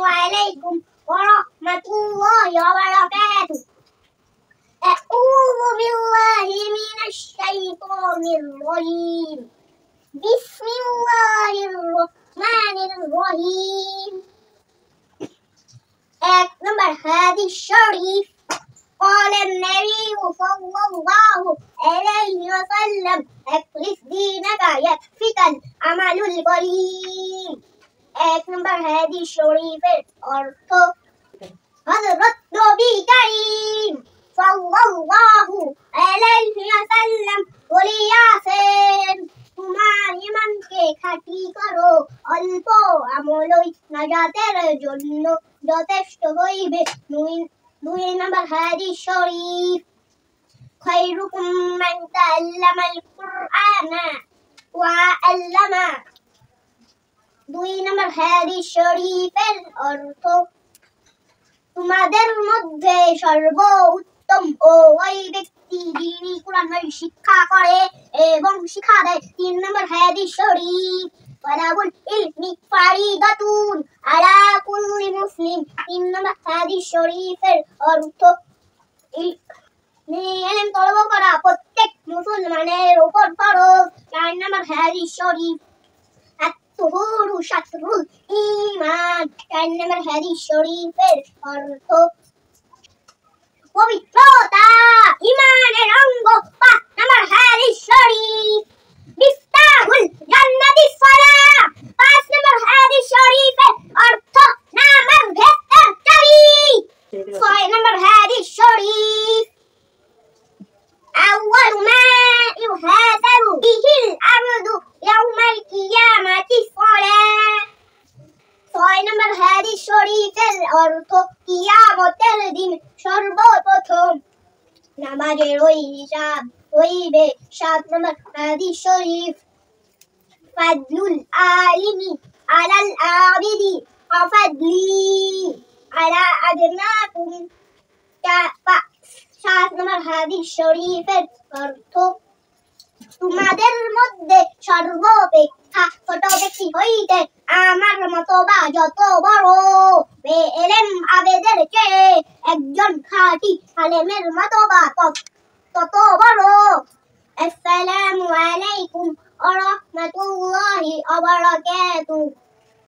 عليكم ورحمة الله وبركاته. أعوذ بالله من الشيطان الرجيم. بسم الله الرحمن الرحيم. نمبر هذه الشريف. قال النبي صلى الله عليه وسلم اخلص دينك يكفك العمل القليل. نمبر هذه الشريف অর্থ হযরত নবী করিম সাল্লাল্লাহু আলাইহি ওয়াসাল্লাম বলিয়াছেন, তোমার ঈমানকে খাঁটি করো, অল্প আমলই নাজাতের জন্য যথেষ্ট হইবে। দুই নম্বর হাদিস শরীফ। খায়রুকুম মান তাআল্লামাল কুরআনা ওয়া আল্লামা। দুই নম্বর হাদিস শরীফের অর্থ তোমাদের মধ্যে সর্বোত্তম ওই ব্যক্তি যিনি কুরআনের শিক্ষা করে এবং শিক্ষা দেয়। তিন নম্বর হাদিস শরীফ। ওয়ালাবুল ইলমি ফারিদাতুন আলা কুল্লি মুসলিম। তিন নম্বর হাদিস শরীফের অর্থ ইলম তলব করা প্রত্যেক মুসলমানের উপর ফরজ। চার নম্বর হাদিস শরীফ। আত-তুহুরু শাতরুল ঈমান। চার নম্বর হাদিস শরীফের অর্থ পবিত্রতা ঈমানের অঙ্গ। পাঁচ নম্বর হাদিস শরীফ। মিফতাহুল জান্নাতি সালাহ। পাঁচ নম্বর হাদিস শরীফের অর্থ নামাজ ভেতর চাবি। ছয় নম্বর হাদিস শরীফ। আউয়ালু মা ইউহাসাবু বিহিল আবদু ইয়াউমাল কিয়ামাতি সালাহ। ছয় নম্বর হাদিস শরীফের অর্থ কিয়ামতের দিন সর্বপ্রথম নামাজের ওই হিসাব হইবে। সাত নম্বর হাদিস শরীফ। ফাদলুল আলিমি আলাল আবিদি আফাদলি আলা আদনাকুম। সাত নম্বর হাদিস শরীফের অর্থ তোমাদের মধ্যে সর্বাপেক্ষা ছোট ব্যক্তি হইতে আমার মতো বা যত বড় ইলম আবেদের চেয়ে একজন খাঁটি আলেমের মতো বা তত বড়। আসসালামু আলাইকুম ওয়া রাহমাতুল্লাহি ওয়া বারাকাতুহু।